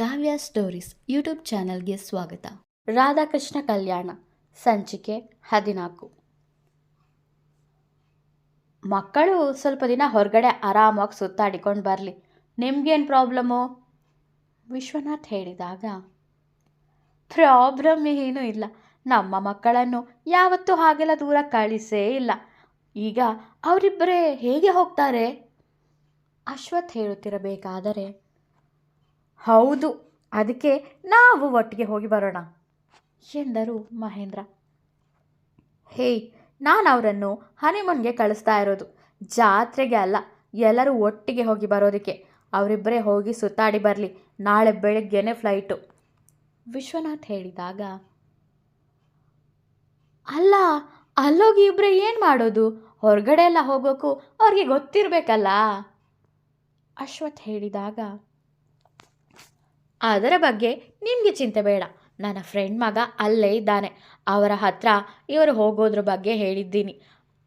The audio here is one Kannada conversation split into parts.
ಕಾವ್ಯ ಸ್ಟೋರೀಸ್ ಯೂಟ್ಯೂಬ್ ಚಾನಲ್ಗೆ ಸ್ವಾಗತ. ರಾಧಾಕೃಷ್ಣ ಕಲ್ಯಾಣ ಸಂಚಿಕೆ 14. ಮಕ್ಕಳು ಸ್ವಲ್ಪ ದಿನ ಹೊರಗಡೆ ಆರಾಮಾಗಿ ಸುತ್ತಾಡಿಕೊಂಡು ಬರಲಿ, ನಿಮ್ಗೇನು ಪ್ರಾಬ್ಲಮ್ಮು? ವಿಶ್ವನಾಥ್ ಹೇಳಿದಾಗ, ಪ್ರಾಬ್ಲಮ್ ಏನೂ ಇಲ್ಲ, ನಮ್ಮ ಮಕ್ಕಳನ್ನು ಯಾವತ್ತೂ ಹಾಗೆಲ್ಲ ದೂರ ಕಳಿಸೇ ಇಲ್ಲ. ಈಗ ಅವರಿಬ್ಬರೇ ಹೇಗೆ ಹೋಗ್ತಾರೆ? ಅಶ್ವಥ್ ಹೇಳುತ್ತಿರಬೇಕಾದರೆ, ಹೌದು, ಅದಕ್ಕೆ ನಾವು ಒಟ್ಟಿಗೆ ಹೋಗಿ ಬರೋಣ ಎಂದರು ಮಹೇಂದ್ರ. ಹೇಯ್, ನಾನು ಅವರನ್ನು ಹನಿಮೂನ್ಗೆ ಕಳಿಸ್ತಾ ಇರೋದು, ಜಾತ್ರೆಗೆ ಅಲ್ಲ, ಎಲ್ಲರೂ ಒಟ್ಟಿಗೆ ಹೋಗಿ ಬರೋದಕ್ಕೆ. ಅವರಿಬ್ಬರೇ ಹೋಗಿ ಸುತ್ತಾಡಿ ಬರಲಿ, ನಾಳೆ ಬೆಳಗ್ಗೆನೇ ಫ್ಲೈಟು. ವಿಶ್ವನಾಥ್ ಹೇಳಿದಾಗ, ಅಲ್ಲ, ಅಲ್ಲೋಗಿ ಇಬ್ಬರೇ ಏನು ಮಾಡೋದು? ಹೊರಗಡೆ ಎಲ್ಲ ಹೋಗೋಕ್ಕೂ ಅವ್ರಿಗೆ ಗೊತ್ತಿರಬೇಕಲ್ಲ. ಅಶ್ವಥ್ ಹೇಳಿದಾಗ, ಅದರ ಬಗ್ಗೆ ನಿಮಗೆ ಚಿಂತೆ ಬೇಡ, ನನ್ನ ಫ್ರೆಂಡ್ ಮಗ ಅಲ್ಲೇ ಇದ್ದಾನೆ, ಅವರ ಹತ್ರ ಇವರು ಹೋಗೋದ್ರ ಬಗ್ಗೆ ಹೇಳಿದ್ದೀನಿ.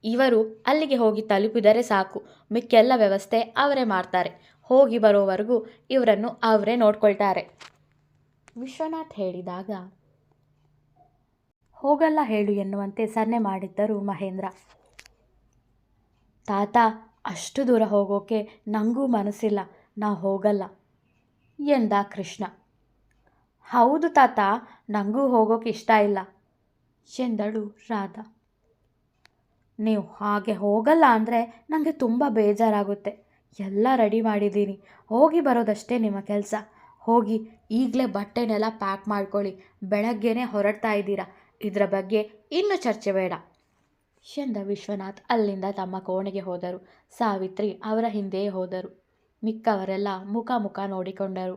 ಇವರು ಅಲ್ಲಿಗೆ ಹೋಗಿ ತಲುಪಿದರೆ ಸಾಕು, ಮಿಕ್ಕೆಲ್ಲ ವ್ಯವಸ್ಥೆ ಅವರೇ ಮಾಡ್ತಾರೆ. ಹೋಗಿ ಬರೋವರೆಗೂ ಇವರನ್ನು ಅವರೇ ನೋಡ್ಕೊಳ್ತಾರೆ. ವಿಶ್ವನಾಥ್ ಹೇಳಿದಾಗ, ಹೋಗಲ್ಲ ಹೇಳು ಎನ್ನುವಂತೆ ಸನ್ನೆ ಮಾಡಿದ್ದರು ಮಹೇಂದ್ರ. ತಾತ, ಅಷ್ಟು ದೂರ ಹೋಗೋಕೆ ನನಗೂ ಮನಸ್ಸಿಲ್ಲ, ನಾವು ಹೋಗಲ್ಲ ಎಂದ ಕೃಷ್ಣ. ಹೌದು ತಾತ, ನನಗೂ ಹೋಗೋಕೆ ಇಷ್ಟ ಇಲ್ಲ ಎಂದಳು ರಾಧಾ. ನೀವು ಹಾಗೆ ಹೋಗಲ್ಲ ಅಂದರೆ ನನಗೆ ತುಂಬ ಬೇಜಾರಾಗುತ್ತೆ. ಎಲ್ಲ ರೆಡಿ ಮಾಡಿದ್ದೀನಿ, ಹೋಗಿ ಬರೋದಷ್ಟೇ ನಿಮ್ಮ ಕೆಲಸ. ಹೋಗಿ ಈಗಲೇ ಬಟ್ಟೆನೆಲ್ಲ ಪ್ಯಾಕ್ ಮಾಡ್ಕೊಳ್ಳಿ, ಬೆಳಗ್ಗೆನೇ ಹೊರಡ್ತಾ ಇದ್ದೀರಾ, ಇದರ ಬಗ್ಗೆ ಇನ್ನೂ ಚರ್ಚೆ ಬೇಡ ಎಂದ ವಿಶ್ವನಾಥ್ ಅಲ್ಲಿಂದ ತಮ್ಮ ಕೋಣೆಗೆ ಹೋದರು. ಸಾವಿತ್ರಿ ಅವರ ಹಿಂದೆಯೇ ಹೋದರು. ಮಿಕ್ಕವರೆಲ್ಲ ಮುಖ ಮುಖ ನೋಡಿಕೊಂಡರು.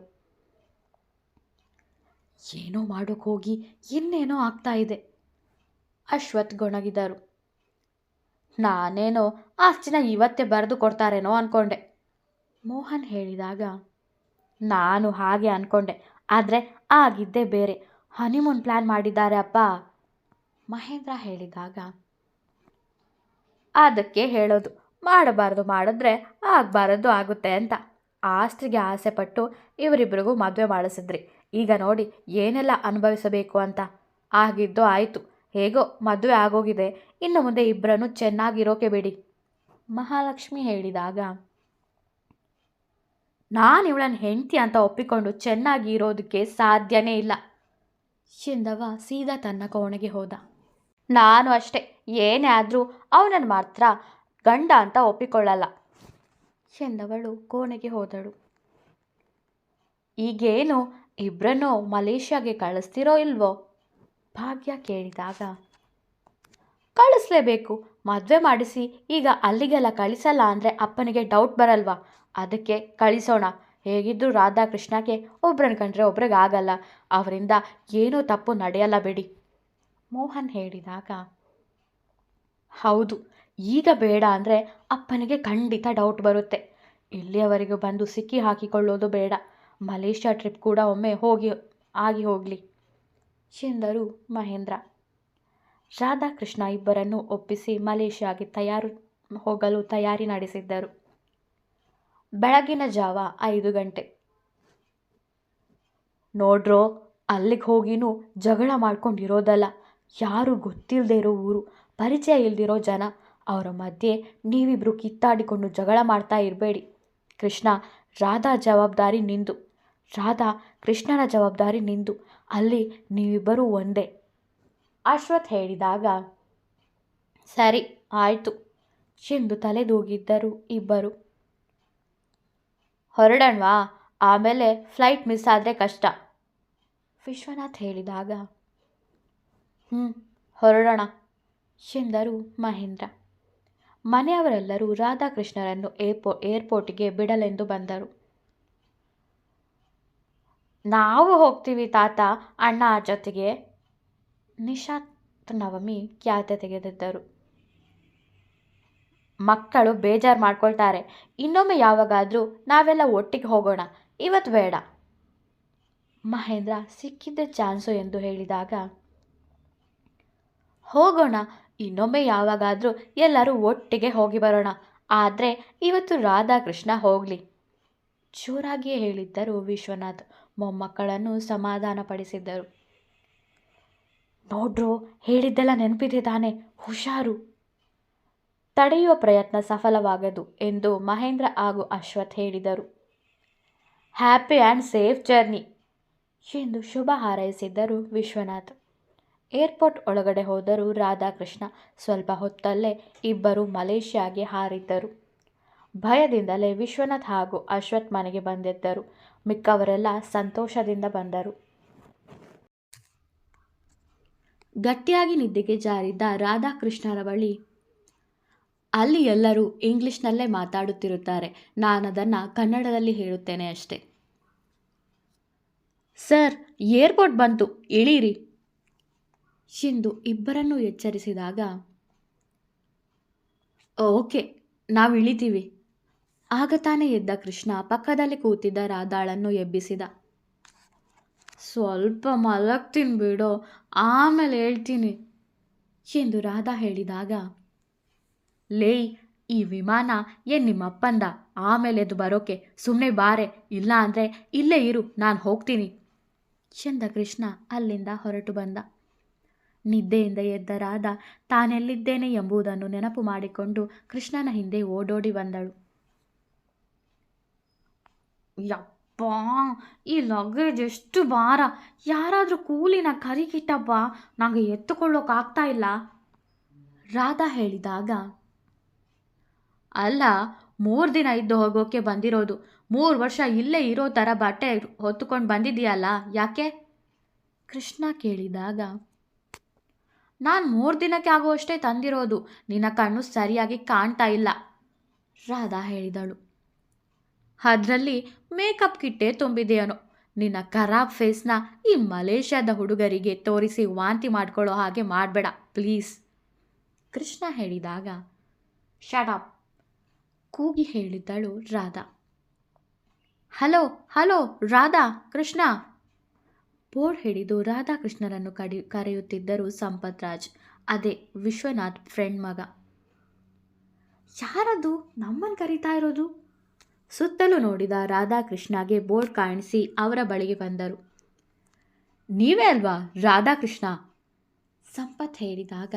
ಏನೋ ಮಾಡೋಕೆ ಹೋಗಿ ಇನ್ನೇನೋ ಆಗ್ತಾ ಇದೆ. ಅಶ್ವಥ್ ಗೊಣಗಿದರು. ನಾನೇನೋ ಆಸ್ತಿನ ಇವತ್ತೇ ಬರೆದು ಕೊಡ್ತಾರೇನೋ ಅಂದ್ಕೊಂಡೆ. ಮೋಹನ್ ಹೇಳಿದಾಗ, ನಾನು ಹಾಗೆ ಅಂದ್ಕೊಂಡೆ, ಆದರೆ ಆಗಿದ್ದೇ ಬೇರೆ. ಹನಿಮೂನ್ ಪ್ಲ್ಯಾನ್ ಮಾಡಿದ್ದಾರೆ ಅಪ್ಪ. ಮಹೇಂದ್ರ ಹೇಳಿದಾಗ, ಅದಕ್ಕೆ ಹೇಳೋದು, ಮಾಡಬಾರ್ದು ಮಾಡಿದ್ರೆ ಆಗಬಾರದು ಆಗುತ್ತೆ ಅಂತ. ಆಸ್ತಿಗೆ ಆಸೆ ಪಟ್ಟು ಇವರಿಬ್ಬರಿಗೂ ಮದುವೆ ಮಾಡಿಸಿದ್ರಿ, ಈಗ ನೋಡಿ ಏನೆಲ್ಲ ಅನುಭವಿಸಬೇಕು ಅಂತ. ಆಗಿದ್ದು ಆಯಿತು, ಹೇಗೋ ಮದುವೆ ಆಗೋಗಿದೆ, ಇನ್ನು ಮುಂದೆ ಇಬ್ಬರನ್ನು ಚೆನ್ನಾಗಿರೋಕೆ ಬಿಡಿ. ಮಹಾಲಕ್ಷ್ಮಿ ಹೇಳಿದಾಗ, ನಾನು ಇವಳನ್ನು ಹೆಂಡತಿ ಅಂತ ಒಪ್ಪಿಕೊಂಡು ಚೆನ್ನಾಗಿ ಇರೋದಕ್ಕೆ ಸಾಧ್ಯನೇ ಇಲ್ಲ ಎಂದವ ಸೀದಾ ತನ್ನ ಕೋಣೆಗೆ ಹೋದ. ನಾನು ಅಷ್ಟೇ, ಏನೇ ಆದರೂ ಅವನನ್ನು ಮಾತ್ರ ಗಂಡ ಅಂತ ಒಪ್ಪಿಕೊಳ್ಳಲ್ಲ ಎಂದವಳು ಕೋಣೆಗೆ ಹೋದಳು. ಈಗೇನು ಇಬ್ಬರನ್ನು ಮಲೇಷ್ಯಾಗೆ ಕಳಿಸ್ತಿರೋ ಇಲ್ವೋ? ಭಾಗ್ಯ ಕೇಳಿದಾಗ, ಕಳಿಸ್ಲೇಬೇಕು, ಮದುವೆ ಮಾಡಿಸಿ ಈಗ ಅಲ್ಲಿಗೆಲ್ಲ ಕಳಿಸಲ್ಲ ಅಂದರೆ ಅಪ್ಪನಿಗೆ ಡೌಟ್ ಬರಲ್ವಾ? ಅದಕ್ಕೆ ಕಳಿಸೋಣ. ಹೇಗಿದ್ದರೂ ರಾಧಾಕೃಷ್ಣಕ್ಕೆ ಒಬ್ರನ್ನ ಕಂಡ್ರೆ ಒಬ್ರಿಗೆ ಆಗಲ್ಲ, ಅವರಿಂದ ಏನೂ ತಪ್ಪು ನಡೆಯಲ್ಲ ಬಿಡಿ. ಮೋಹನ್ ಹೇಳಿದಾಗ, ಹೌದು, ಈಗ ಬೇಡ ಅಂದರೆ ಅಪ್ಪನಿಗೆ ಖಂಡಿತ ಡೌಟ್ ಬರುತ್ತೆ. ಇಲ್ಲಿಯವರೆಗೂ ಬಂದು ಸಿಕ್ಕಿ ಹಾಕಿಕೊಳ್ಳೋದು ಬೇಡ. ಮಲೇಷ್ಯಾ ಟ್ರಿಪ್ ಕೂಡ ಒಮ್ಮೆ ಹೋಗಲಿ ಎಂದರು ಮಹೇಂದ್ರ. ರಾಧಾಕೃಷ್ಣ ಇಬ್ಬರನ್ನು ಒಪ್ಪಿಸಿ ಮಲೇಷ್ಯಾಗೆ ಹೋಗಲು ತಯಾರಿ ನಡೆಸಿದ್ದರು. ಬೆಳಗಿನ ಜಾವ 5 ಗಂಟೆ. ನೋಡ್ರೋ, ಅಲ್ಲಿಗೆ ಹೋಗಿನೂ ಜಗಳ ಮಾಡ್ಕೊಂಡಿರೋದಲ್ಲ, ಯಾರು ಗೊತ್ತಿಲ್ಲದೆ ಇರೋ ಊರು, ಪರಿಚಯ ಇಲ್ದಿರೋ ಜನ, ಅವರ ಮಧ್ಯೆ ನೀವಿಬ್ಬರು ಕಿತ್ತಾಡಿಕೊಂಡು ಜಗಳ ಮಾಡ್ತಾ ಇರಬೇಡಿ. ಕೃಷ್ಣ, ರಾಧಾ ಜವಾಬ್ದಾರಿ ನಿಂದು, ರಾಧಾ ಕೃಷ್ಣನ ಜವಾಬ್ದಾರಿ ನಿಂದು, ಅಲ್ಲಿ ನೀವಿಬ್ಬರೂ ಒಂದೇ. ಅಶ್ವಥ್ ಹೇಳಿದಾಗ, ಸರಿ ಆಯಿತು ಎಂದು ತಲೆದೂಗಿದ್ದರು ಇಬ್ಬರು. ಹೊರಡಣ್ವಾ, ಆಮೇಲೆ ಫ್ಲೈಟ್ ಮಿಸ್ ಆದರೆ ಕಷ್ಟ. ವಿಶ್ವನಾಥ್ ಹೇಳಿದಾಗ, ಹೊರಡೋಣ ಎಂದರು ಮಹೇಂದ್ರ. ಮನೆಯವರೆಲ್ಲರೂ ರಾಧಾಕೃಷ್ಣರನ್ನು ಏರ್ಪೋರ್ಟಿಗೆ ಬಿಡಲೆಂದು ಬಂದರು. ನಾವು ಹೋಗ್ತೀವಿ ತಾತ, ಅಣ್ಣ ಜೊತೆಗೆ. ನಿಶಾತ್ ನವಮಿ ಖ್ಯಾತೆ ತೆಗೆದಿದ್ದರು. ಮಕ್ಕಳು ಬೇಜಾರು ಮಾಡ್ಕೊಳ್ತಾರೆ, ಇನ್ನೊಮ್ಮೆ ಯಾವಾಗಾದರೂ ನಾವೆಲ್ಲ ಒಟ್ಟಿಗೆ ಹೋಗೋಣ, ಇವತ್ತು ಬೇಡ. ಮಹೇಂದ್ರ ಸಿಕ್ಕಿದ್ದ ಚಾನ್ಸು ಎಂದು ಹೇಳಿದಾಗ, ಹೋಗೋಣ, ಇನ್ನೊಮ್ಮೆ ಯಾವಾಗಾದರೂ ಎಲ್ಲರೂ ಒಟ್ಟಿಗೆ ಹೋಗಿ ಬರೋಣ, ಆದರೆ ಇವತ್ತು ರಾಧಾಕೃಷ್ಣ ಹೋಗಲಿ ಜೋರಾಗಿಯೇ ಹೇಳಿದ್ದರು ವಿಶ್ವನಾಥ್. ಮೊಮ್ಮಕ್ಕಳನ್ನು ಸಮಾಧಾನಪಡಿಸಿದ್ದರು. ನೋಡ್ರೋ, ಹೇಳಿದ್ದೆಲ್ಲ ನೆನಪಿದೆ ತಾನೆ, ಹುಷಾರು. ತಡೆಯುವ ಪ್ರಯತ್ನ ಸಫಲವಾಗದು ಎಂದು ಮಹೇಂದ್ರ ಹಾಗೂ ಅಶ್ವಥ್ ಹೇಳಿದರು. ಹ್ಯಾಪಿ ಆ್ಯಂಡ್ ಸೇಫ್ ಜರ್ನಿ ಎಂದು ಶುಭ ಹಾರೈಸಿದ್ದರು ವಿಶ್ವನಾಥ್. ಏರ್ಪೋರ್ಟ್ ಒಳಗಡೆ ಹೋದರು ರಾಧಾಕೃಷ್ಣ. ಸ್ವಲ್ಪ ಹೊತ್ತಲ್ಲೇ ಇಬ್ಬರು ಮಲೇಷ್ಯಾಗೆ ಹಾರಿದ್ದರು. ಭಯದಿಂದಲೇ ವಿಶ್ವನಾಥ್ ಹಾಗೂ ಅಶ್ವಥ್ ಮನೆಗೆ ಬಂದಿದ್ದರು. ಮಿಕ್ಕವರೆಲ್ಲ ಸಂತೋಷದಿಂದ ಬಂದರು. ಗಟ್ಟಿಯಾಗಿ ನಿದ್ದೆಗೆ ಜಾರಿದ್ದ ರಾಧಾಕೃಷ್ಣರ ಬಳಿ, ಅಲ್ಲಿ ಎಲ್ಲರೂ ಇಂಗ್ಲಿಷ್ನಲ್ಲೇ ಮಾತಾಡುತ್ತಿರುತ್ತಾರೆ, ನಾನದನ್ನು ಕನ್ನಡದಲ್ಲಿ ಹೇಳುತ್ತೇನೆ ಅಷ್ಟೆ. ಸರ್, ಏರ್ಪೋರ್ಟ್ ಬಂತು, ಇಳೀರಿ ಎಂದು ಇಬ್ಬರನ್ನೂ ಎಚ್ಚರಿಸಿದಾಗ, ಓಕೆ, ನಾವು ಇಳಿತೀವಿ. ಆಗ ತಾನೇ ಎದ್ದ ಕೃಷ್ಣ ಪಕ್ಕದಲ್ಲಿ ಕೂತಿದ್ದ ರಾಧಾಳನ್ನು ಎಬ್ಬಿಸಿದ. ಸ್ವಲ್ಪ ಮಲಗ್ತೀನಿ ಬಿಡೋ, ಆಮೇಲೆ ಹೇಳ್ತೀನಿ ಎಂದು ರಾಧಾ ಹೇಳಿದಾಗ, ಲೇಯ್, ಈ ವಿಮಾನ ಏನು ನಿಮ್ಮಪ್ಪಂದ ಆಮೇಲೆ ಎದ್ದು ಬರೋಕೆ? ಸುಮ್ಮನೆ ಬಾರೆ, ಇಲ್ಲ ಅಂದರೆ ಇಲ್ಲೇ ಇರು, ನಾನು ಹೋಗ್ತೀನಿ ಎಂದ ಕೃಷ್ಣ ಅಲ್ಲಿಂದ ಹೊರಟು ಬಂದ. ನಿದ್ದೆಯಿಂದ ಎದ್ದ ರಾಧಾ ತಾನೆಲ್ಲಿದ್ದೇನೆ ಎಂಬುದನ್ನು ನೆನಪು ಮಾಡಿಕೊಂಡು ಕೃಷ್ಣನ ಹಿಂದೆ ಓಡೋಡಿ ಬಂದಳು. ಯಪ್ಪ, ಈ ಲಗೇಜ್ ಎಷ್ಟು ಭಾರ, ಯಾರಾದರೂ ಕೂಲಿನ ಕರಿಗಿಟ್ಟಪ್ಪ, ನನಗೆ ಎತ್ತುಕೊಳ್ಳೋಕ್ಕಾಗ್ತಾ ಇಲ್ಲ ರಾಧಾ ಹೇಳಿದಾಗ, ಅಲ್ಲ, 3 ದಿನ ಇದ್ದು ಹೋಗೋಕ್ಕೆ ಬಂದಿರೋದು, 3 ವರ್ಷ ಇಲ್ಲೇ ಇರೋ ಥರ ಬಟ್ಟೆ ಹೊತ್ತುಕೊಂಡು ಬಂದಿದೆಯಲ್ಲ, ಯಾಕೆ ಕೃಷ್ಣ ಕೇಳಿದಾಗ, ನಾನು 3 ದಿನಕ್ಕೆ ಆಗುವಷ್ಟೇ ತಂದಿರೋದು, ನಿನ್ನ ಕಣ್ಣು ಸರಿಯಾಗಿ ಕಾಣ್ತಾ ಇಲ್ಲ ರಾಧಾ ಹೇಳಿದಳು. ಅದರಲ್ಲಿ ಮೇಕಪ್ ಕಿಟ್ಟೇ ತುಂಬಿದೆಯೇನೋ, ನಿನ್ನ ಖರಾಬ್ ಫೇಸ್ನ ಈ ಮಲೇಷ್ಯಾದ ಹುಡುಗರಿಗೆ ತೋರಿಸಿ ವಾಂತಿ ಮಾಡ್ಕೊಳ್ಳೋ ಹಾಗೆ ಮಾಡಬೇಡ ಪ್ಲೀಸ್ ಕೃಷ್ಣ ಹೇಳಿದಾಗ, ಶಟ್ ಕೂಗಿ ಹೇಳಿದ್ದಳು Radha. Hello hello Radha Krishna board ಹಿಡಿದು ರಾಧಾಕೃಷ್ಣರನ್ನು ಕರೆಯುತ್ತಿದ್ದರು ಸಂಪತ್ ರಾಜ್. ಅದೇ ವಿಶ್ವನಾಥ್ ಫ್ರೆಂಡ್ ಮಗ. ಯಾರದು ನಮ್ಮನ್ನು ಕರೀತಾ ಇರೋದು? ಸುತ್ತಲೂ ನೋಡಿದ ರಾಧಾಕೃಷ್ಣಗೆ ಬೋರ್ಡ್ ಕಾಣಿಸಿ ಅವರ ಬಳಿಗೆ ಬಂದರು. ನೀವೇ ಅಲ್ವಾ ರಾಧಾಕೃಷ್ಣ ಸಂಪತ್ ಹೇಳಿದಾಗ,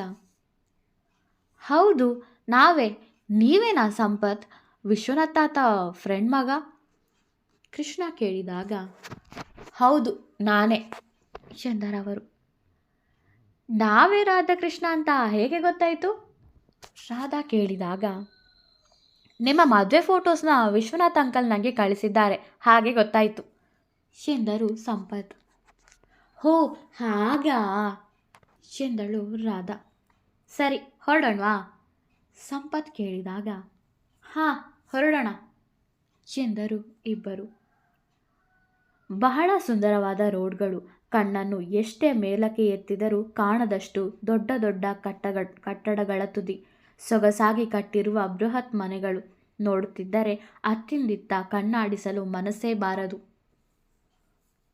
ಹೌದು ನಾವೇ. ನೀವೇನಾ ಸಂಪತ್, ವಿಶ್ವನಾಥ್ ತಾತ ಫ್ರೆಂಡ್ ಮಗ ಕೃಷ್ಣ ಕೇಳಿದಾಗ, ಹೌದು ನಾನೇ ಎಂದರವರು. ನಾವೇ ರಾಧಾಕೃಷ್ಣ ಅಂತ ಹೇಗೆ ಗೊತ್ತಾಯಿತು ರಾಧಾ ಕೇಳಿದಾಗ, ನಿಮ್ಮ ಮದುವೆ ಫೋಟೋಸ್ನ ವಿಶ್ವನಾಥ್ ಅಂಕಲ್ ನನಗೆ ಕಳಿಸಿದ್ದಾರೆ, ಹಾಗೆ ಗೊತ್ತಾಯಿತು ಎಂದರು ಸಂಪತ್. ಹೋ ಹಾಗಾ ಎಂದಳು ರಾಧಾ. ಸರಿ ಹೊರಡೋಣವಾ ಸಂಪತ್ ಕೇಳಿದಾಗ, ಹಾಂ ಹೊರಡೋಣ ಎಂದರು ಇಬ್ಬರು. ಬಹಳ ಸುಂದರವಾದ ರೋಡ್ಗಳು, ಕಣ್ಣನ್ನು ಎಷ್ಟೇ ಮೇಲಕ್ಕೆ ಎತ್ತಿದರೂ ಕಾಣದಷ್ಟು ದೊಡ್ಡ ದೊಡ್ಡ ಕಟ್ಟಡಗಳ ತುದಿ, ಸೊಗಸಾಗಿ ಕಟ್ಟಿರುವ ಬೃಹತ್ ಮನೆಗಳು, ನೋಡುತ್ತಿದ್ದರೆ ಅತ್ತಿಂದಿತ್ತ ಕಣ್ಣಾಡಿಸಲು ಮನಸ್ಸೇ ಬಾರದು.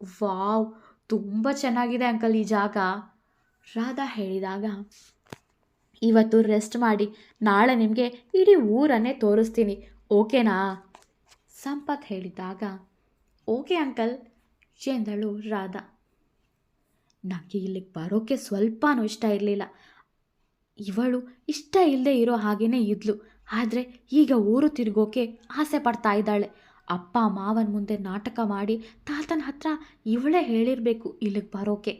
ವಾವ್, ತುಂಬ ಚೆನ್ನಾಗಿದೆ ಅಂಕಲ್ ಈ ಜಾಗ ರಾಧಾ ಹೇಳಿದಾಗ, ಇವತ್ತು ರೆಸ್ಟ್ ಮಾಡಿ, ನಾಳೆ ನಿಮಗೆ ಇಡೀ ಊರನ್ನೇ ತೋರಿಸ್ತೀನಿ, ಓಕೆನಾ ಸಂಪತ್ ಹೇಳಿದಾಗ, ಓಕೆ ಅಂಕಲ್ ಎಂದಳು ರಾಧಾ. ನನಗೆ ಇಲ್ಲಿಗೆ ಬರೋಕ್ಕೆ ಸ್ವಲ್ಪನೂ ಇಷ್ಟ ಇರಲಿಲ್ಲ. ಇವಳು ಇಷ್ಟ ಇಲ್ಲದೆ ಇರೋ ಹಾಗೇ ಇದ್ಲು, ಆದರೆ ಈಗ ಊರು ತಿರುಗೋಕೆ ಆಸೆ ಪಡ್ತಾ ಇದ್ದಾಳೆ. ಅಪ್ಪ ಮಾವನ ಮುಂದೆ ನಾಟಕ ಮಾಡಿ ತಾತನ ಹತ್ರ ಇವಳೇ ಹೇಳಿರಬೇಕು ಇಲ್ಲಿಗೆ ಬರೋಕೆ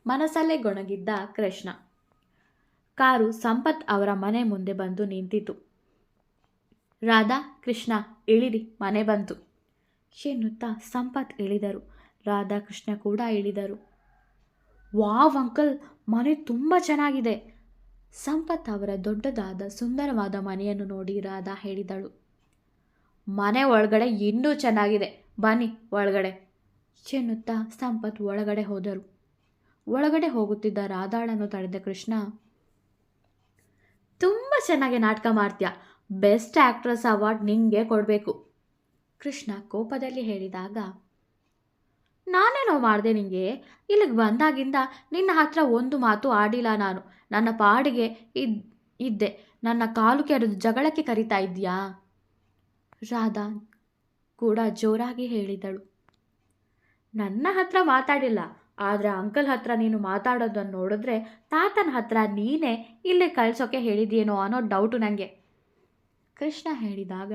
ಮನಸ್ಸಲ್ಲೇ ಗೊಣಗಿದ್ದ ಕೃಷ್ಣ. ಕಾರು ಸಂಪತ್ ಅವರ ಮನೆ ಮುಂದೆ ಬಂದು ನಿಂತಿತು. ರಾಧಾ ಕೃಷ್ಣ ಇಳಿರಿ, ಮನೆ ಬಂತು ಎನ್ನುತ್ತಾ ಸಂಪತ್ ಇಳಿದರು. ರಾಧಾಕೃಷ್ಣ ಕೂಡ ಇಳಿದರು. ವಾವ್ ಅಂಕಲ್, ಮನೆ ತುಂಬ ಚೆನ್ನಾಗಿದೆ ಸಂಪತ್ ಅವರ ದೊಡ್ಡದಾದ ಸುಂದರವಾದ ಮನೆಯನ್ನು ನೋಡಿ ರಾಧಾ ಹೇಳಿದಳು. ಮನೆ ಒಳಗಡೆ ಇನ್ನೂ ಚೆನ್ನಾಗಿದೆ, ಬನ್ನಿ ಒಳಗಡೆ ಎನ್ನುತ್ತಾ ಸಂಪತ್ ಒಳಗಡೆ ಹೋದರು. ಒಳಗಡೆ ಹೋಗುತ್ತಿದ್ದ ರಾಧಾಳನ್ನು ತಡೆದ ಕೃಷ್ಣ, ತುಂಬ ಚೆನ್ನಾಗಿ ನಾಟಕ ಮಾಡ್ತೀಯ, ಬೆಸ್ಟ್ ಆ್ಯಕ್ಟ್ರೆಸ್ ಅವಾರ್ಡ್ ನಿಂಗೆ ಕೊಡಬೇಕು ಕೃಷ್ಣ ಕೋಪದಲ್ಲಿ ಹೇಳಿದಾಗ, ನಾನೇನೋ ಮಾಡಿದೆ ನಿನಗೆ? ಇಲ್ಲಿಗೆ ಬಂದಾಗಿಂದ ನಿನ್ನ ಹತ್ರ ಒಂದು ಮಾತು ಆಡಿಲ್ಲ ನಾನು. ನನ್ನ ಪಾಡಿಗೆ ಇದ್ದೆ, ನನ್ನ ಕಾಲು ಕೆರೆದು ಜಗಳಕ್ಕೆ ಕರಿತಾ ಇದ್ದೀಯಾ ರಾಧಾ ಕೂಡ ಜೋರಾಗಿ ಹೇಳಿದಳು. ನನ್ನ ಹತ್ರ ಮಾತಾಡಿಲ್ಲ, ಆದರೆ ಅಂಕಲ್ ಹತ್ರ ನೀನು ಮಾತಾಡೋದನ್ನು ನೋಡಿದ್ರೆ ತಾತನ ಹತ್ರ ನೀನೇ ಇಲ್ಲೇ ಕಳ್ಸೋಕೆ ಹೇಳಿದ್ಯೇನೋ ಅನ್ನೋ ಡೌಟು ನನಗೆ. ಕೃಷ್ಣ ಹೇಳಿದಾಗ,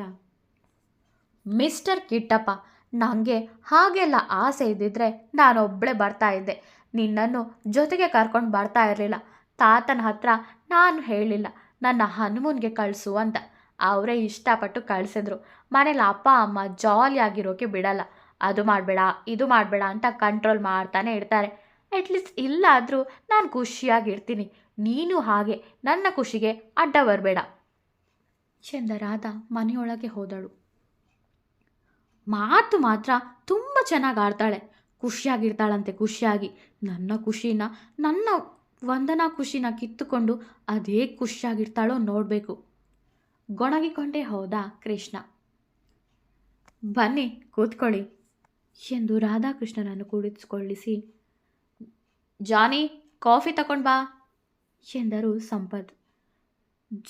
ಮಿಸ್ಟರ್ ಕಿಟ್ಟಪ್ಪ, ನನಗೆ ಹಾಗೆಲ್ಲ ಆಸೆ ಇದ್ದಿದ್ರೆ ನಾನೊಬ್ಬಳೇ ಬರ್ತಾ ಇದ್ದೆ, ನಿನ್ನನ್ನು ಜೊತೆಗೆ ಕರ್ಕೊಂಡು ಬರ್ತಾ ಇರಲಿಲ್ಲ. ತಾತನ ಹತ್ರ ನಾನು ಹೇಳಿಲ್ಲ ನನ್ನ ಹನುಮೂನ್ಗೆ ಕಳಿಸು ಅಂತ, ಅವರೇ ಇಷ್ಟಪಟ್ಟು ಕಳಿಸಿದ್ರು. ಮನೇಲಿ ಅಪ್ಪ ಅಮ್ಮ ಜಾಲಿಯಾಗಿರೋಕೆ ಬಿಡಲ್ಲ, ಅದು ಮಾಡಬೇಡ ಇದು ಮಾಡಬೇಡ ಅಂತ ಕಂಟ್ರೋಲ್ ಮಾಡ್ತಾನೆ ಇರ್ತಾರೆ. ಅಟ್ಲೀಸ್ಟ್ ಇಲ್ಲಾದರೂ ನಾನು ಖುಷಿಯಾಗಿರ್ತೀನಿ, ನೀನು ಹಾಗೆ ನನ್ನ ಖುಷಿಗೆ ಅಡ್ಡ ಬರಬೇಡ ಚಂದರಾದ ಮನೆಯೊಳಗೆ ಹೋದಳು. ಮಾತು ಮಾತ್ರ ತುಂಬ ಚೆನ್ನಾಗಿ ಆಡ್ತಾಳೆ, ಖುಷಿಯಾಗಿರ್ತಾಳಂತೆ. ಖುಷಿಯಾಗಿ ನನ್ನ ಖುಷಿನ, ನನ್ನ ವಂದನಾ ಖುಷಿನ ಕಿತ್ತುಕೊಂಡು ಅದೇ ಖುಷಿಯಾಗಿರ್ತಾಳೋ ನೋಡಬೇಕು ಗೊಣಗಿಕೊಂಡೇ ಹೋದ ಕೃಷ್ಣ. ಬನ್ನಿ ಕೂತ್ಕೊಳ್ಳಿ ಎಂದು ರಾಧಾಕೃಷ್ಣನನ್ನು ಕೂಡಿಸಿಕೊಳ್ಳಿಸಿ, ಜಾನಿ ಕಾಫಿ ತಗೊಂಡು ಬಾ ಎಂದರು ಸಂಪತ್.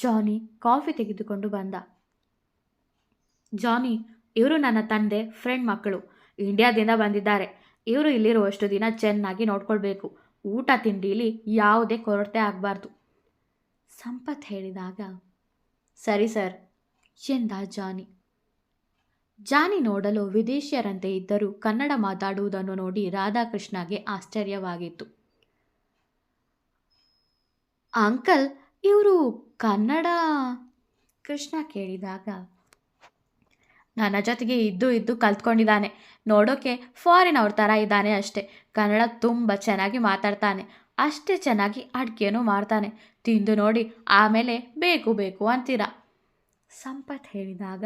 ಜಾನಿ ಕಾಫಿ ತೆಗೆದುಕೊಂಡು ಬಂದ. ಜಾನಿ, ಇವರು ನನ್ನ ತಂದೆ ಫ್ರೆಂಡ್ ಮಕ್ಕಳು, ಇಂಡಿಯಾದಿಂದ ಬಂದಿದ್ದಾರೆ. ಇವರು ಇಲ್ಲಿರುವಷ್ಟು ದಿನ ಚೆನ್ನಾಗಿ ನೋಡ್ಕೊಳ್ಬೇಕು, ಊಟ ತಿಂಡಿಲಿ ಯಾವುದೇ ಕೊರತೆ ಆಗಬಾರ್ದು ಸಂಪತ್ ಹೇಳಿದಾಗ, ಸರಿ ಸರ್ ಎಂದ ಜಾನಿ. ಜಾನಿ ನೋಡಲು ವಿದೇಶಿಯರಂತೆ ಇದ್ದರೂ ಕನ್ನಡ ಮಾತಾಡುವುದನ್ನು ನೋಡಿ ರಾಧಾಕೃಷ್ಣಗೆ ಆಶ್ಚರ್ಯವಾಗಿತ್ತು. ಅಂಕಲ್, ಇವರು ಕನ್ನಡ ಕೃಷ್ಣ ಕೇಳಿದಾಗ, ನನ್ನ ಜೊತೆಗೆ ಇದ್ದು ಕಲ್ತ್ಕೊಂಡಿದ್ದಾನೆ, ನೋಡೋಕೆ ಫಾರಿನ್ ಅವ್ರ ಥರ ಇದ್ದಾನೆ ಅಷ್ಟೇ. ಕನ್ನಡ ತುಂಬ ಚೆನ್ನಾಗಿ ಮಾತಾಡ್ತಾನೆ, ಅಷ್ಟೇ ಚೆನ್ನಾಗಿ ಅಡುಗೆನೂ ಮಾಡ್ತಾನೆ. ತಿಂದು ನೋಡಿ ಆಮೇಲೆ ಬೇಕು ಬೇಕು ಅಂತೀರ ಸಂಪತ್ ಹೇಳಿದಾಗ,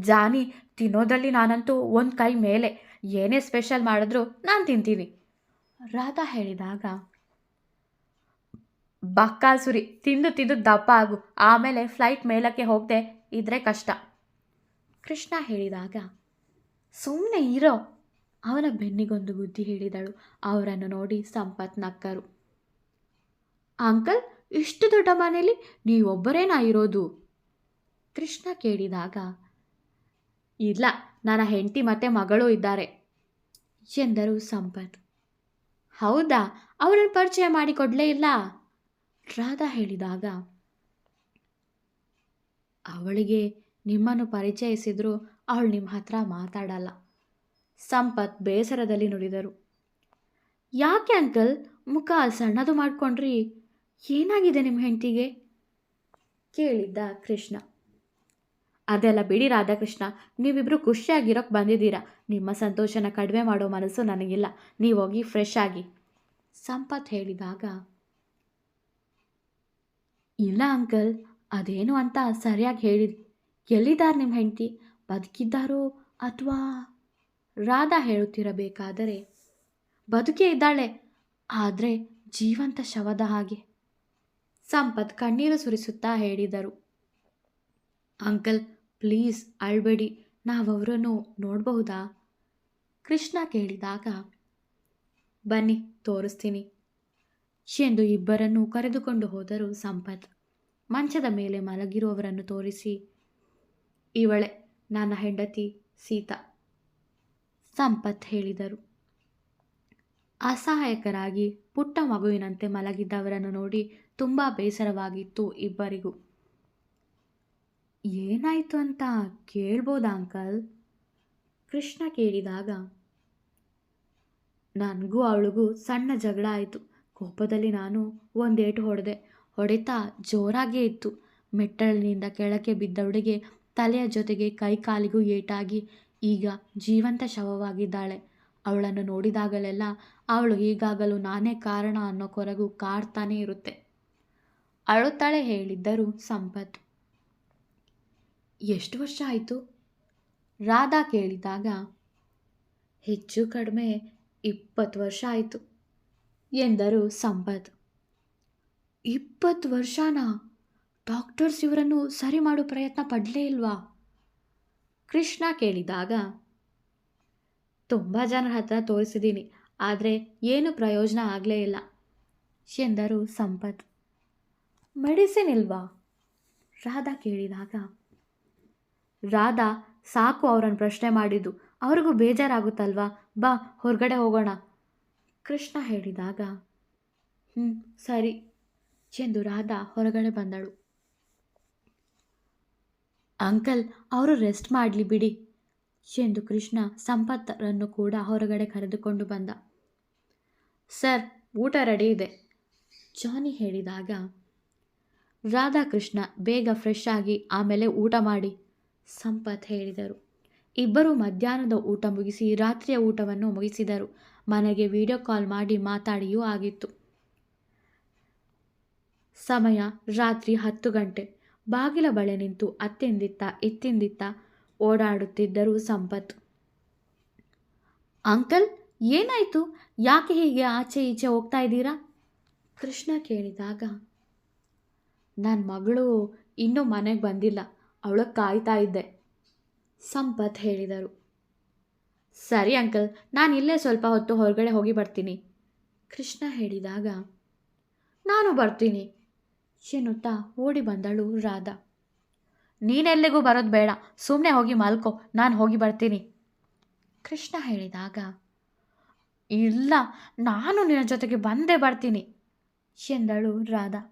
ಜಾನಿ, ತಿನ್ನೋದಲ್ಲಿ ನಾನಂತೂ ಒಂದು ಕೈ ಮೇಲೆ, ಏನೇ ಸ್ಪೆಷಲ್ ಮಾಡಿದ್ರೂ ನಾನು ತಿಂತೀನಿ ರಾಧಾ ಹೇಳಿದಾಗ, ಬಕ್ಕಾಲ್ ಸುರಿ, ತಿಂದು ದಪ್ಪ ಆಗು, ಆಮೇಲೆ ಫ್ಲೈಟ್ ಮೇಲಕ್ಕೆ ಹೋಗದೆ ಇದ್ರೆ ಕಷ್ಟ ಕೃಷ್ಣ ಹೇಳಿದಾಗ, ಸುಮ್ಮನೆ ಇರೋ ಅವನ ಬೆನ್ನಿಗೊಂದು ಬುದ್ಧಿ ಹೇಳಿದಳು. ಅವರನ್ನು ನೋಡಿ ಸಂಪತ್ ನಕ್ಕರು. ಅಂಕಲ್, ಇಷ್ಟು ದೊಡ್ಡ ಮನೆಯಲ್ಲಿ ನೀವೊಬ್ಬರೇನಾ ಇರೋದು ಕೃಷ್ಣ ಕೇಳಿದಾಗ, ಇಲ್ಲ, ನನ್ನ ಹೆಂಡತಿ ಮತ್ತು ಮಗಳು ಇದ್ದಾರೆ ಎಂದರು ಸಂಪತ್. ಹೌದಾ, ಅವರನ್ನು ಪರಿಚಯ ಮಾಡಿಕೊಡ್ಲೇ ಇಲ್ಲ ರಾಧಾ ಹೇಳಿದಾಗ, ಅವಳಿಗೆ ನಿಮ್ಮನ್ನು ಪರಿಚಯಿಸಿದ್ರು ಅವಳು ನಿಮ್ಮ ಹತ್ರ ಮಾತಾಡಲ್ಲ ಸಂಪತ್ ಬೇಸರದಲ್ಲಿ ನುಡಿದರು. ಯಾಕೆ ಅಂಕಲ್, ಮುಖ ಸಣ್ಣದು ಮಾಡ್ಕೊಂಡ್ರಿ, ಏನಾಗಿದೆ ನಿಮ್ಮ ಹೆಂಡತಿಗೆ ಕೇಳಿದ್ದ ಕೃಷ್ಣ. ಅದೆಲ್ಲ ಬಿಡಿ ರಾಧಾಕೃಷ್ಣ, ನೀವಿಬ್ಬರು ಖುಷಿಯಾಗಿರೋಕ್ಕೆ ಬಂದಿದ್ದೀರಾ, ನಿಮ್ಮ ಸಂತೋಷನ ಕಡಿಮೆ ಮಾಡೋ ಮನಸ್ಸು ನನಗಿಲ್ಲ, ನೀವೋಗಿ ಫ್ರೆಶ್ ಆಗಿ ಸಂಪತ್ ಹೇಳಿದಾಗ, ಇಲ್ಲ ಅಂಕಲ್, ಅದೇನು ಅಂತ ಸರಿಯಾಗಿ ಹೇಳಿರಿ, ಎಲ್ಲಿದ್ದಾರೆ ನಿಮ್ಮ ಹೆಂಡತಿ, ಬದುಕಿದ್ದಾರೋ ಅಥವಾ ರಾಧಾ ಹೇಳುತ್ತಿರಬೇಕಾದರೆ, ಬದುಕೇ ಇದ್ದಾಳೆ, ಆದರೆ ಜೀವಂತ ಶವದ ಹಾಗೆ ಸಂಪತ್ ಕಣ್ಣೀರು ಸುರಿಸುತ್ತಾ ಹೇಳಿದರು. ಅಂಕಲ್ ಪ್ಲೀಸ್ ಅಳ್ಬೇಡಿ, ನಾವವರನ್ನು ನೋಡಬಹುದಾ ಕೃಷ್ಣ ಕೇಳಿದಾಗ, ಬನ್ನಿ ತೋರಿಸ್ತೀನಿ ಎಂದು ಇಬ್ಬರನ್ನು ಕರೆದುಕೊಂಡು ಹೋದರು ಸಂಪತ್. ಮಂಚದ ಮೇಲೆ ಮಲಗಿರುವವರನ್ನು ತೋರಿಸಿ, ಇವಳೆ ನನ್ನ ಹೆಂಡತಿ ಸೀತಾ ಸಂಪತ್ ಹೇಳಿದರು. ಅಸಹಾಯಕರಾಗಿ ಪುಟ್ಟ ಮಗುವಿನಂತೆ ಮಲಗಿದ್ದವರನ್ನು ನೋಡಿ ತುಂಬ ಬೇಸರವಾಗಿತ್ತು ಇಬ್ಬರಿಗೂ. ಏನಾಯಿತು ಅಂತ ಕೇಳ್ಬೋದಾ ಅಂಕಲ್ ಕೃಷ್ಣ ಕೇಳಿದಾಗ, ನನಗೂ ಅವಳಿಗೂ ಸಣ್ಣ ಜಗಳ ಆಯಿತು. ಕೋಪದಲ್ಲಿ ನಾನು ಒಂದೇಟು ಹೊಡೆದೆ. ಹೊಡೆತ ಜೋರಾಗೇ ಇತ್ತು. ಮೆಟ್ಟಲಿನಿಂದ ಕೆಳಕ್ಕೆ ಬಿದ್ದವಳಿಗೆ ತಲೆಯ ಜೊತೆಗೆ ಕೈ ಕಾಲಿಗೂ ಏಟಾಗಿ ಈಗ ಜೀವಂತ ಶವವಾಗಿದ್ದಾಳೆ. ಅವಳನ್ನು ನೋಡಿದಾಗಲೆಲ್ಲ ಅವಳು ಹೀಗಾಗಲು ನಾನೇ ಕಾರಣ ಅನ್ನೋ ಕೊರಗು ಕಾಡ್ತಾನೇ ಇರುತ್ತೆ ಅಳುತ್ತಾಳೆ ಹೇಳಿದ್ದರು ಸಂಪತ್. ಎಷ್ಟು ವರ್ಷ ಆಯಿತು ರಾಧಾ ಕೇಳಿದಾಗ, ಹೆಚ್ಚು ಕಡಿಮೆ 20 ವರ್ಷ ಆಯಿತು ಎಂದರು ಸಂಪತ್. 20 ವರ್ಷನಾ? ಡಾಕ್ಟರ್ಸ್ ಇವರನ್ನು ಸರಿ ಮಾಡೋ ಪ್ರಯತ್ನ ಪಡಲೇ ಇಲ್ವಾ ಕೃಷ್ಣ ಕೇಳಿದಾಗ, ತುಂಬ ಜನರ ಹತ್ರ ತೋರಿಸಿದ್ದೀನಿ, ಆದರೆ ಏನು ಪ್ರಯೋಜನ ಆಗಲೇ ಇಲ್ಲ ಎಂದರು ಸಂಪತ್. ಮೆಡಿಸಿನ್ ಇಲ್ವಾ ರಾಧಾ ಕೇಳಿದಾಗ, ರಾಧಾ ಸಾಕು ಅವರನ್ನು ಪ್ರಶ್ನೆ ಮಾಡಿದ್ದು, ಅವ್ರಿಗೂ ಬೇಜಾರಾಗುತ್ತಲ್ವಾ, ಬಾ ಹೊರಗಡೆ ಹೋಗೋಣ. ಕೃಷ್ಣ ಹೇಳಿದಾಗ ಸರಿ ಎಂದು ರಾಧಾ ಹೊರಗಡೆ ಬಂದಳು. ಅಂಕಲ್, ಅವರು ರೆಸ್ಟ್ ಮಾಡಲಿ ಬಿಡಿ ಎಂದು ಕೃಷ್ಣ ಸಂಪತ್ತರನ್ನು ಕೂಡ ಹೊರಗಡೆ ಕರೆದುಕೊಂಡು ಬಂದ. ಸರ್, ಊಟ ರೆಡಿ ಇದೆ ಜಾನಿ ಹೇಳಿದಾಗ ರಾಧಾಕೃಷ್ಣ ಬೇಗ ಫ್ರೆಶ್ ಆಗಿ ಆಮೇಲೆ ಊಟ ಮಾಡಿ ಸಂಪತ್ ಹೇಳಿದರು. ಇಬ್ಬರು ಮಧ್ಯಾಹ್ನದ ಊಟ ಮುಗಿಸಿ ರಾತ್ರಿಯ ಊಟವನ್ನು ಮುಗಿಸಿದರು. ಮನೆಗೆ ವಿಡಿಯೋ ಕಾಲ್ ಮಾಡಿ ಮಾತಾಡಿಯೂ ಆಗಿತ್ತು. ಸಮಯ ರಾತ್ರಿ 10 ಗಂಟೆ. ಬಾಗಿಲ ಬಳಿ ನಿಂತು ಅತ್ತಿಂದಿತ್ತ ಇತ್ತಿಂದಿತ್ತ ಓಡಾಡುತ್ತಿದ್ದರು ಸಂಪತ್. ಅಂಕಲ್, ಏನಾಯಿತು? ಯಾಕೆ ಹೀಗೆ ಆಚೆ ಈಚೆ ಹೋಗ್ತಾ ಇದ್ದೀರಾ? ಕೃಷ್ಣ ಕೇಳಿದಾಗ ನನ್ನ ಮಗಳು ಇನ್ನೂ ಮನೆಗೆ ಬಂದಿಲ್ಲ, ಅವಳಕ್ಕೆ ಕಾಯ್ತಾ ಇದ್ದೆ ಸಂಪತ್ ಹೇಳಿದರು. ಸರಿ ಅಂಕಲ್, ನಾನು ಇಲ್ಲೇ ಸ್ವಲ್ಪ ಹೊತ್ತು ಹೊರಗಡೆ ಹೋಗಿ ಬರ್ತೀನಿ ಕೃಷ್ಣ ಹೇಳಿದಾಗ ನಾನು ಬರ್ತೀನಿ ಎನ್ನುತ್ತಾ ಓಡಿ ಬಂದಳು ರಾಧಾ. ನೀನೆಲ್ಲಿಗೂ ಬರೋದು ಬೇಡ, ಸುಮ್ಮನೆ ಹೋಗಿ ಮಲ್ಕೋ, ನಾನು ಹೋಗಿ ಬರ್ತೀನಿ ಕೃಷ್ಣ ಹೇಳಿದಾಗ ಇಲ್ಲ, ನಾನು ನಿನ್ನ ಜೊತೆಗೆ ಬಂದೇ ಬರ್ತೀನಿ ಎಂದಳು ರಾಧಾ.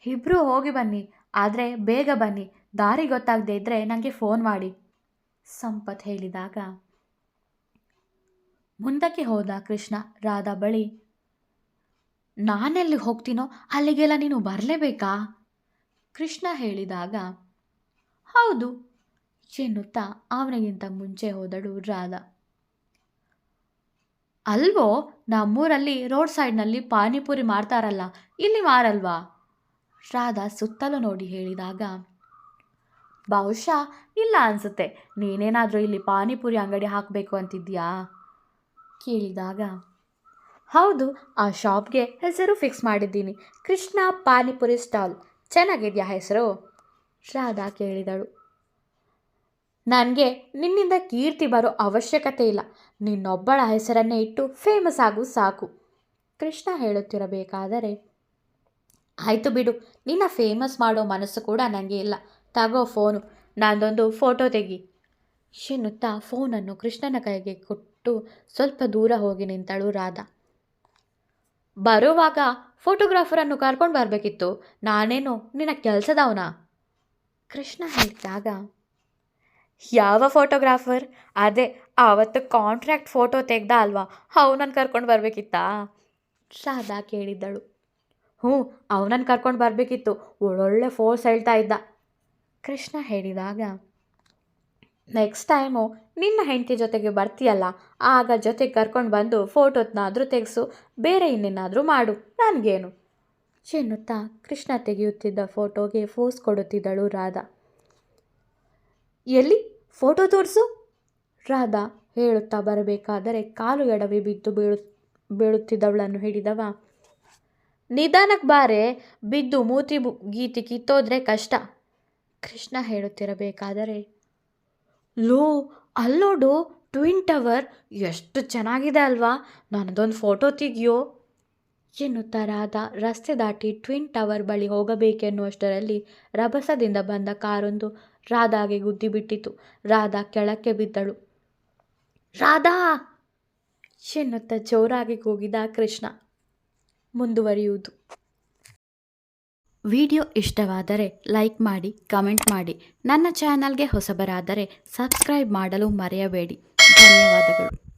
ಇಬ್ಬರು ಹೋಗಿ ಬನ್ನಿ, ಆದರೆ ಬೇಗ ಬನ್ನಿ, ದಾರಿ ಗೊತ್ತಾಗದೇ ಇದ್ದರೆ ನನಗೆ ಫೋನ್ ಮಾಡಿ ಸಂಪತ್ ಹೇಳಿದಾಗ ಮುಂದಕ್ಕೆ ಹೋದ ಕೃಷ್ಣ ರಾಧಾ ಬಳಿ. ನಾನೆಲ್ಲಿಗೆ ಹೋಗ್ತೀನೋ ಅಲ್ಲಿಗೆಲ್ಲ ನೀನು ಬರಲೇಬೇಕಾ ಕೃಷ್ಣ ಹೇಳಿದಾಗ ಹೌದು ಎನ್ನುತ್ತಾ ಅವನಿಗಿಂತ ಮುಂಚೆ ಹೋದಳು ರಾಧಾ. ಅಲ್ವೋ, ನಮ್ಮೂರಲ್ಲಿ ರೋಡ್ ಸೈಡ್ನಲ್ಲಿ ಪಾನಿಪುರಿ ಮಾರ್ತಾರಲ್ಲ, ಇಲ್ಲಿ ಮಾರಲ್ವಾ ರಾಧಾ ಸುತ್ತಲೂ ನೋಡಿ ಹೇಳಿದಾಗ ಬಹುಶಃ ಇಲ್ಲ ಅನಿಸುತ್ತೆ, ನೀನೇನಾದರೂ ಇಲ್ಲಿ ಪಾನಿಪುರಿ ಅಂಗಡಿ ಹಾಕಬೇಕು ಅಂತಿದ್ಯಾ ಕೇಳಿದಾಗ ಹೌದು, ಆ ಶಾಪ್ಗೆ ಹೆಸರು ಫಿಕ್ಸ್ ಮಾಡಿದ್ದೀನಿ, ಕೃಷ್ಣ ಪಾನಿಪುರಿ ಸ್ಟಾಲ್. ಚೆನ್ನಾಗಿದೆಯಾ ಹೆಸರು ರಾಧಾ ಕೇಳಿದಳು. ನನಗೆ ನಿನ್ನಿಂದ ಕೀರ್ತಿ ಬರೋ ಅವಶ್ಯಕತೆ ಇಲ್ಲ, ನಿನ್ನೊಬ್ಬಳ ಹೆಸರನ್ನೇ ಇಟ್ಟು ಫೇಮಸ್ ಆಗು ಸಾಕು ಕೃಷ್ಣ ಹೇಳುತ್ತಿರಬೇಕಾದರೆ ಆಯಿತು ಬಿಡು, ನಿನ್ನ ಫೇಮಸ್ ಮಾಡೋ ಮನಸ್ಸು ಕೂಡ ನನಗೆ ಇಲ್ಲ, ತಗೋ ಫೋನು, ನಂದೊಂದು ಫೋಟೋ ತೆಗಿ ಎನ್ನುತ್ತಾ ಫೋನನ್ನು ಕೃಷ್ಣನ ಕೈಗೆ ಕೊಟ್ಟು ಸ್ವಲ್ಪ ದೂರ ಹೋಗಿ ನಿಂತಳು ರಾಧಾ. ಬರುವಾಗ ಫೋಟೋಗ್ರಾಫರನ್ನು ಕರ್ಕೊಂಡು ಬರಬೇಕಿತ್ತು, ನಾನೇನು ನಿನ್ನ ಕೆಲಸದವನಾ ಕೃಷ್ಣ ಹೇಳಿದಾಗ ಯಾವ ಫೋಟೋಗ್ರಾಫರ್? ಅದೇ ಆವತ್ತು ಕಾಂಟ್ರಾಕ್ಟ್ ಫೋಟೋ ತೆಗ್ದ ಅಲ್ವಾ, ಅವನನ್ನು ಕರ್ಕೊಂಡು ಬರಬೇಕಿತ್ತಾ ರಾಧಾ ಕೇಳಿದ್ದಳು. ಅವನನ್ನು ಕರ್ಕೊಂಡು ಬರಬೇಕಿತ್ತು, ಒಳ್ಳೊಳ್ಳೆ ಫೋರ್ಸ್ ಹೇಳ್ತಾ ಇದ್ದ ಕೃಷ್ಣ ಹೇಳಿದಾಗ ನೆಕ್ಸ್ಟ್ ಟೈಮು ನಿನ್ನ ಹೆಂಡತಿ ಜೊತೆಗೆ ಬರ್ತೀಯಲ್ಲ, ಆಗ ಜೊತೆಗೆ ಕರ್ಕೊಂಡು ಬಂದು ಫೋಟೋದನ್ನಾದರೂ ತೆಗೆಸು, ಬೇರೆ ಇನ್ನೇನಾದರೂ ಮಾಡು, ನನಗೇನು ಎನ್ನುತ್ತಾ ಕೃಷ್ಣ ತೆಗೆಯುತ್ತಿದ್ದ ಫೋಟೋಗೆ ಫೋಸ್ ಕೊಡುತ್ತಿದ್ದಳು ರಾಧಾ. ಎಲ್ಲಿ ಫೋಟೋ ತೋರಿಸು ರಾಧಾ ಹೇಳುತ್ತಾ ಬರಬೇಕಾದರೆ ಕಾಲು ಎಡವಿ ಬಿದ್ದು ಬೀಳುತ್ತಿದ್ದವಳನ್ನು ಹಿಡಿದವ. ನಿಧಾನಕ್ಕೆ ಬಾರೆ, ಬಿದ್ದು ಮೂತಿ ಗೀತಿ ಕಿತ್ತೋದ್ರೆ ಕಷ್ಟ ಕೃಷ್ಣ ಹೇಳುತ್ತಿರಬೇಕಾದರೆ ಲೋ, ಅಲ್ಲೋಡು ಟ್ವಿನ್ ಟವರ್, ಎಷ್ಟು ಚೆನ್ನಾಗಿದೆ ಅಲ್ವಾ, ನನ್ನದೊಂದು ಫೋಟೋ ತೆಗಿಯೋ ಎನ್ನುತ್ತಾ ರಾಧಾ ರಸ್ತೆ ದಾಟಿ ಟ್ವಿನ್ ಟವರ್ ಬಳಿ ಹೋಗಬೇಕೆನ್ನುವಷ್ಟರಲ್ಲಿ ರಭಸದಿಂದ ಬಂದ ಕಾರೊಂದು ರಾಧಾಗೆ ಗುದ್ದಿ ಬಿಟ್ಟಿತು. ರಾಧಾ ಕೆಳಕ್ಕೆ ಬಿದ್ದಳು. ರಾಧಾ ಎನ್ನುತ್ತಾ ಜೋರಾಗಿ ಕೂಗಿದ ಕೃಷ್ಣ. ಮುಂದುವರಿಯುವುದು. ವಿಡಿಯೋ ಇಷ್ಟವಾದರೆ ಲೈಕ್ ಮಾಡಿ, ಕಮೆಂಟ್ ಮಾಡಿ. ನನ್ನ ಚಾನಲ್ಗೆ ಹೊಸಬರಾದರೆ ಸಬ್ಸ್ಕ್ರೈಬ್ ಮಾಡಲು ಮರೆಯಬೇಡಿ. ಧನ್ಯವಾದಗಳು.